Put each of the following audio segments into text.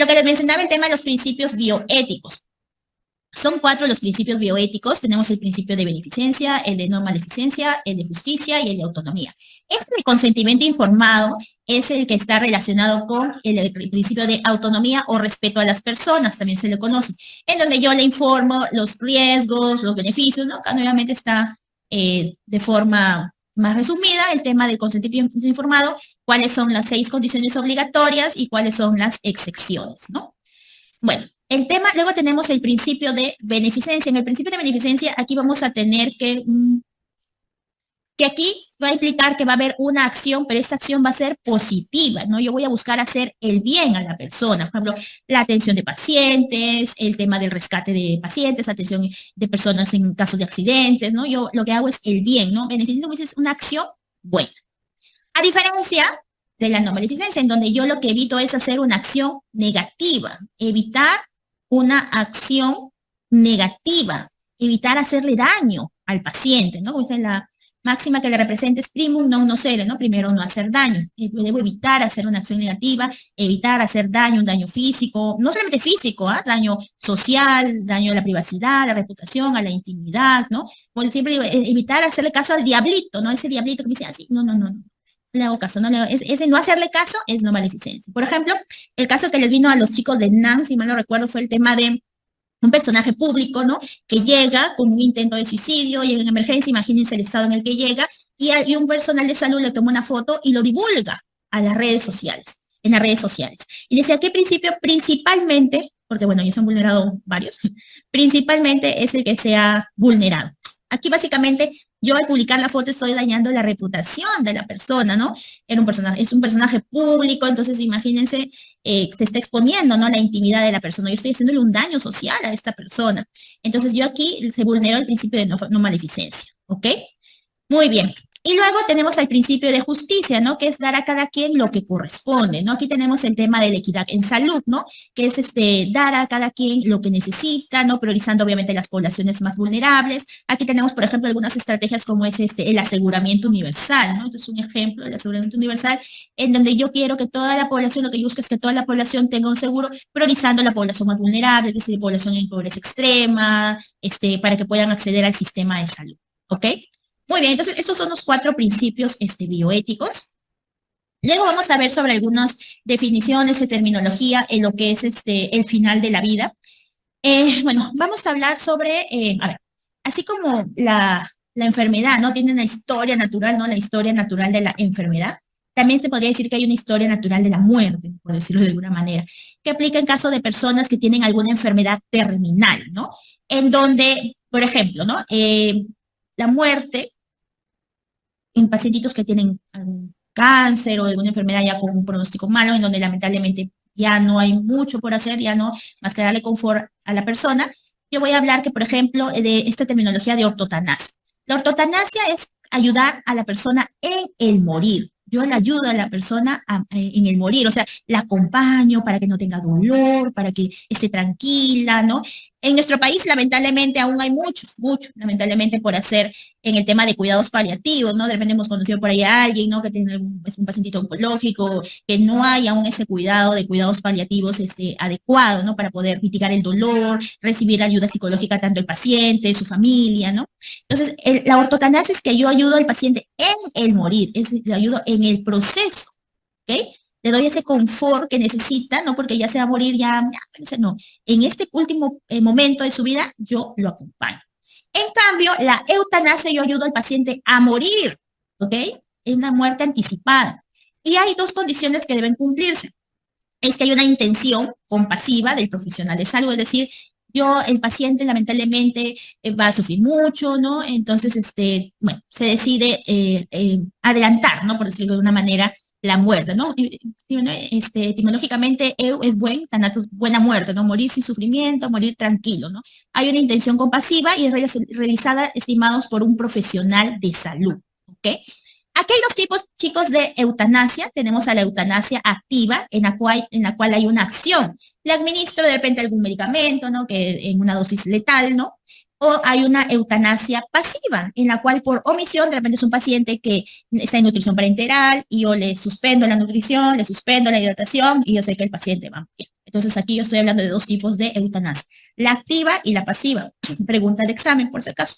Lo que les mencionaba, el tema de los principios bioéticos. Son 4 los principios bioéticos. Tenemos el principio de beneficencia, el de no maleficencia, el de justicia y el de autonomía. Este de consentimiento informado es el que está relacionado con el principio de autonomía o respeto a las personas, también se le conoce, en donde yo le informo los riesgos, los beneficios, ¿no? Acá nuevamente está de forma más resumida el tema del consentimiento informado, cuáles son las 6 condiciones obligatorias y cuáles son las excepciones, ¿no? Bueno, el tema, luego tenemos el principio de beneficencia. En el principio de beneficencia, aquí vamos a tener que aquí va a implicar que va a haber una acción, pero esta acción va a ser positiva, ¿no? Yo voy a buscar hacer el bien a la persona. Por ejemplo, la atención de pacientes, el tema del rescate de pacientes, atención de personas en casos de accidentes, ¿no? Yo lo que hago es el bien, ¿no? Beneficencia es una acción buena. A diferencia de la no maleficencia, en donde yo lo que evito es hacer una acción negativa, evitar una acción negativa, evitar hacerle daño al paciente, ¿no? Como dice la máxima que le representa es primum non nocere, ¿no? Primero no hacer daño. Debo evitar hacer una acción negativa, evitar hacer daño, un daño físico, no solamente físico, daño social, daño a la privacidad, a la reputación, a la intimidad, ¿no? Como siempre digo, evitar hacerle caso al diablito, ¿no? Ese diablito que me dice así, no, no, no, no le hago caso, ese no hacerle caso es no maleficencia. Por ejemplo, el caso que les vino a los chicos de NAM, si mal no recuerdo, fue el tema de un personaje público, ¿no? Que llega con un intento de suicidio, llega en emergencia, imagínense el estado en el que llega, y un personal de salud le toma una foto y lo divulga a las redes sociales, en las redes sociales. Y decía, ¿qué principio? Principalmente, porque bueno, ya se han vulnerado varios, principalmente es el que se ha vulnerado. Aquí básicamente yo al publicar la foto estoy dañando la reputación de la persona, ¿no? Es un personaje público, entonces imagínense, se está exponiendo, ¿no? La intimidad de la persona. Yo estoy haciéndole un daño social a esta persona. Entonces yo aquí se vulneró el principio de no maleficencia, ¿ok? Muy bien. Y luego tenemos el principio de justicia, ¿no? Que es dar a cada quien lo que corresponde, ¿no? Aquí tenemos el tema de la equidad en salud, ¿no? Que es dar a cada quien lo que necesita, ¿no? Priorizando obviamente las poblaciones más vulnerables. Aquí tenemos, por ejemplo, algunas estrategias como es el aseguramiento universal, ¿no? Entonces, es un ejemplo del aseguramiento universal en donde yo quiero que toda la población, lo que yo busco es que toda la población tenga un seguro, priorizando la población más vulnerable, es decir, población en pobreza extrema, para que puedan acceder al sistema de salud, ¿ok? Muy bien, entonces estos son los 4 principios bioéticos. Luego vamos a ver sobre algunas definiciones de terminología en lo que es el final de la vida. Bueno, vamos a hablar sobre, a ver, así como la enfermedad, ¿no? Tiene una historia natural, ¿no? La historia natural de la enfermedad. También se podría decir que hay una historia natural de la muerte, por decirlo de alguna manera, que aplica en caso de personas que tienen alguna enfermedad terminal, ¿no? En donde, por ejemplo, ¿no? La muerte en pacientitos que tienen algún cáncer o alguna enfermedad ya con un pronóstico malo, en donde lamentablemente ya no hay mucho por hacer, ya no, más que darle confort a la persona. Yo voy a hablar que, por ejemplo, de esta terminología de ortotanasia. La ortotanasia es ayudar a la persona en el morir. Yo le ayudo a la persona en el morir, o sea, la acompaño para que no tenga dolor, para que esté tranquila, ¿no? En nuestro país, lamentablemente, aún hay mucho, lamentablemente, por hacer en el tema de cuidados paliativos, ¿no? De repente hemos conocido por ahí a alguien, ¿no? Que tiene un pacientito oncológico, que no hay aún ese cuidado de cuidados paliativos adecuado, ¿no? Para poder mitigar el dolor, recibir ayuda psicológica tanto el paciente, su familia, ¿no? Entonces, la ortotanasia es que yo ayudo al paciente en el morir, le ayudo en el proceso, ¿ok? Le doy ese confort que necesita, no porque ya se va a morir, no. En este último momento de su vida, yo lo acompaño. En cambio, la eutanasia, yo ayudo al paciente a morir, ¿ok? Es una muerte anticipada. Y hay 2 condiciones que deben cumplirse. Es que hay una intención compasiva del profesional de salud, es decir, el paciente lamentablemente va a sufrir mucho, ¿no? Entonces, bueno, se decide adelantar, ¿no? Por decirlo de una manera, la muerte, ¿no? Etimológicamente, es buena muerte, ¿no? Morir sin sufrimiento, morir tranquilo, ¿no? Hay una intención compasiva y es realizada, estimados, por un profesional de salud, ¿ok? Aquí hay 2 tipos, chicos, de eutanasia. Tenemos a la eutanasia activa, en la cual hay una acción. Le administro de repente algún medicamento, ¿no? Que en una dosis letal, ¿no? O hay una eutanasia pasiva, en la cual por omisión, de repente es un paciente que está en nutrición parenteral y yo le suspendo la nutrición, le suspendo la hidratación y yo sé que el paciente va bien. Entonces aquí yo estoy hablando de dos tipos de eutanasia, la activa y la pasiva. Pregunta de examen, por si acaso.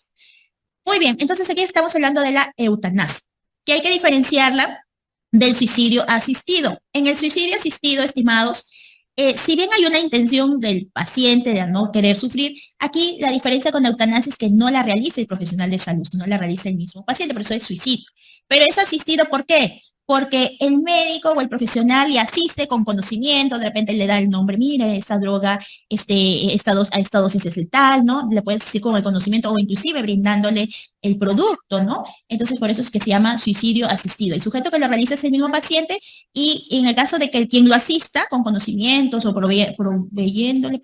Muy bien, entonces aquí estamos hablando de la eutanasia, que hay que diferenciarla del suicidio asistido. En el suicidio asistido, estimados, si bien hay una intención del paciente de no querer sufrir, aquí la diferencia con la eutanasia es que no la realiza el profesional de salud, sino la realiza el mismo paciente, por eso es suicidio. Pero es asistido, ¿por qué? Porque el médico o el profesional le asiste con conocimiento, de repente le da el nombre, mire, esta droga, esta dosis es letal, ¿no? Le puedes decir con el conocimiento o inclusive brindándole el producto, ¿no? Entonces, por eso es que se llama suicidio asistido. El sujeto que lo realiza es el mismo paciente y en el caso de que quien lo asista con conocimientos o proveyéndole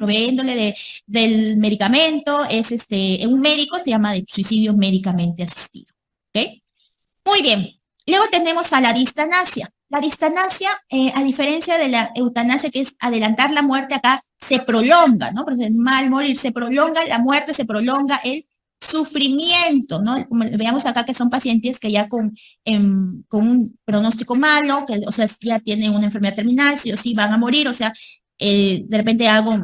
del medicamento, es un médico, se llama de suicidio médicamente asistido, ¿ok? Muy bien. Luego tenemos a la distanasia. La distanasia, a diferencia de la eutanasia, que es adelantar la muerte, acá se prolonga, ¿no? Porque es mal morir, se prolonga la muerte, se prolonga el sufrimiento, ¿no? Como veamos acá que son pacientes que ya con un pronóstico malo, que, o sea, ya tienen una enfermedad terminal, sí o sí van a morir, o sea, de repente hago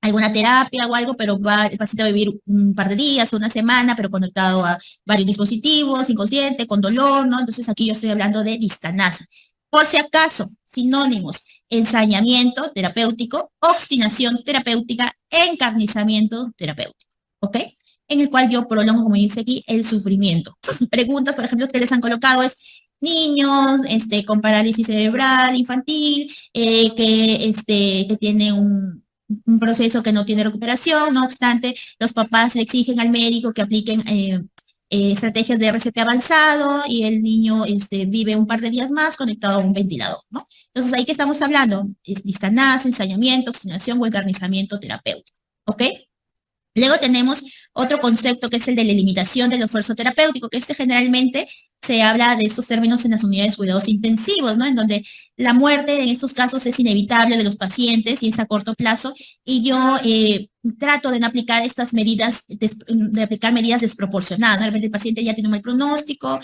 alguna terapia o algo, pero el paciente va a vivir un par de días o una semana, pero conectado a varios dispositivos, inconsciente, con dolor, ¿no? Entonces aquí yo estoy hablando de distanasia. Por si acaso, sinónimos, ensañamiento terapéutico, obstinación terapéutica, encarnizamiento terapéutico, ¿ok? En el cual yo prolongo, como dice aquí, el sufrimiento. Preguntas, por ejemplo, que les han colocado es niños con parálisis cerebral infantil, que tiene un proceso que no tiene recuperación, no obstante, los papás le exigen al médico que apliquen estrategias de RCP avanzado y el niño vive un par de días más conectado a un ventilador, ¿no? Entonces, ahí que estamos hablando, es distanasia, ensañamiento, obstinación o encarnizamiento terapéutico, ¿ok? Luego tenemos otro concepto que es el de la limitación del esfuerzo terapéutico, que generalmente se habla de estos términos en las unidades de cuidados intensivos, ¿no? En donde la muerte en estos casos es inevitable de los pacientes y es a corto plazo, y yo trato de no aplicar estas medidas, de aplicar medidas desproporcionadas, ¿no? De repente el paciente ya tiene un mal pronóstico,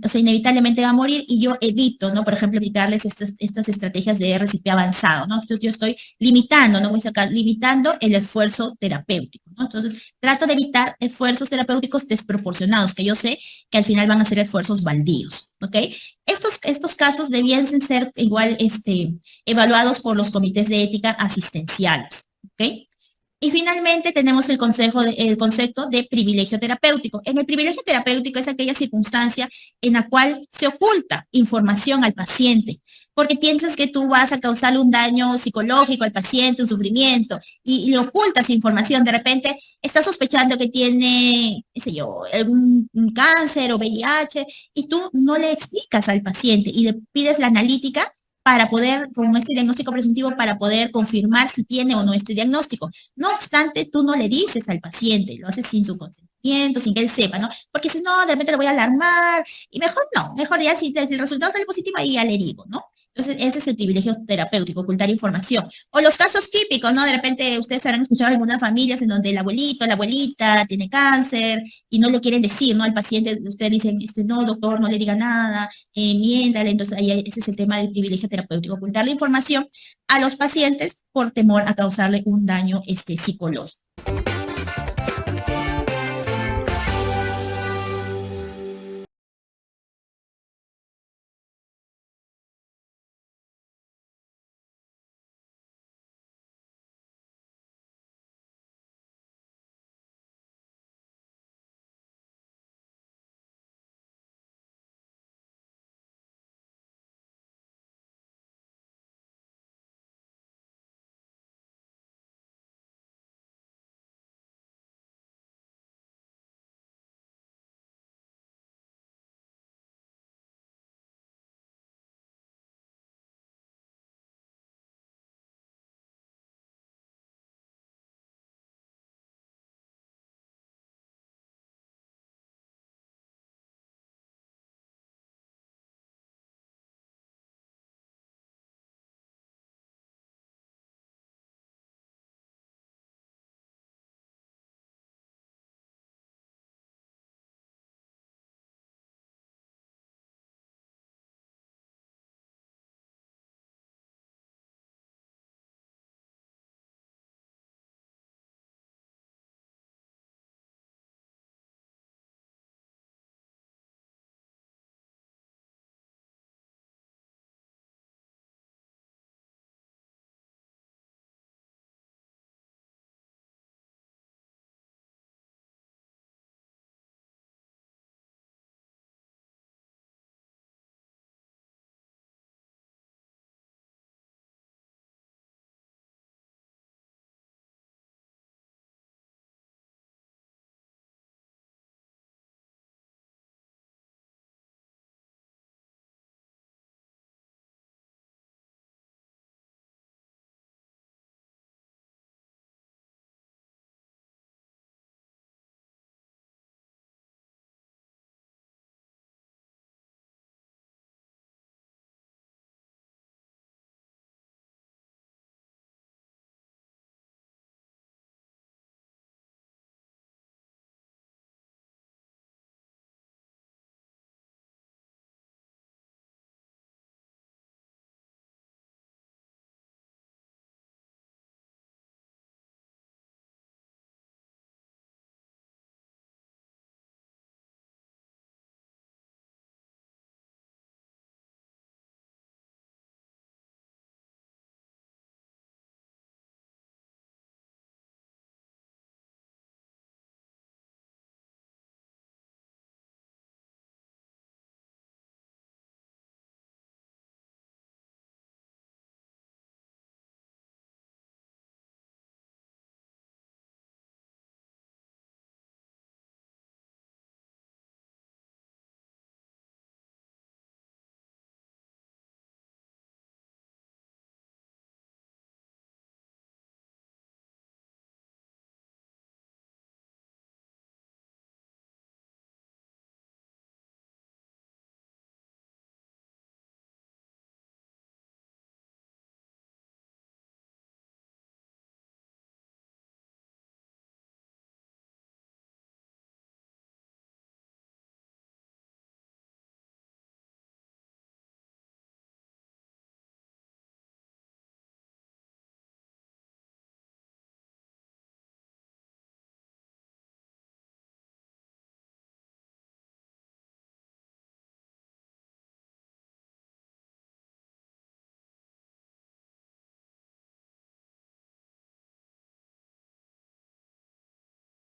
o sea, inevitablemente va a morir y yo evito, ¿no? Por ejemplo, aplicarles estas estrategias de RCP avanzado, ¿no? Entonces yo estoy limitando, ¿no? Voy a sacar, limitando el esfuerzo terapéutico, ¿no? Entonces trato de evitar esfuerzos terapéuticos desproporcionados, que yo sé que al final van a ser esfuerzos baldíos, ¿ok? Estos casos debían ser igual, evaluados por los comités de ética asistenciales, ¿ok? Y finalmente tenemos el concepto de privilegio terapéutico. En el privilegio terapéutico es aquella circunstancia en la cual se oculta información al paciente, porque piensas que tú vas a causarle un daño psicológico al paciente, un sufrimiento, y le ocultas información. De repente estás sospechando que tiene, qué sé yo, un cáncer o VIH, y tú no le explicas al paciente y le pides la analítica para poder, con este diagnóstico presuntivo, para poder confirmar si tiene o no este diagnóstico. No obstante, tú no le dices al paciente, lo haces sin su consentimiento, sin que él sepa, ¿no? Porque si no, de repente lo voy a alarmar, y mejor no, mejor ya si el resultado sale positivo, ahí ya le digo, ¿no? Entonces, ese es el privilegio terapéutico, ocultar información. O los casos típicos, ¿no? De repente ustedes habrán escuchado en algunas familias en donde el abuelito, la abuelita tiene cáncer y no le quieren decir, ¿no? Al paciente, ustedes dicen, no, doctor, no le diga nada, miéntale. Entonces, ahí ese es el tema del privilegio terapéutico, ocultar la información a los pacientes por temor a causarle un daño psicológico.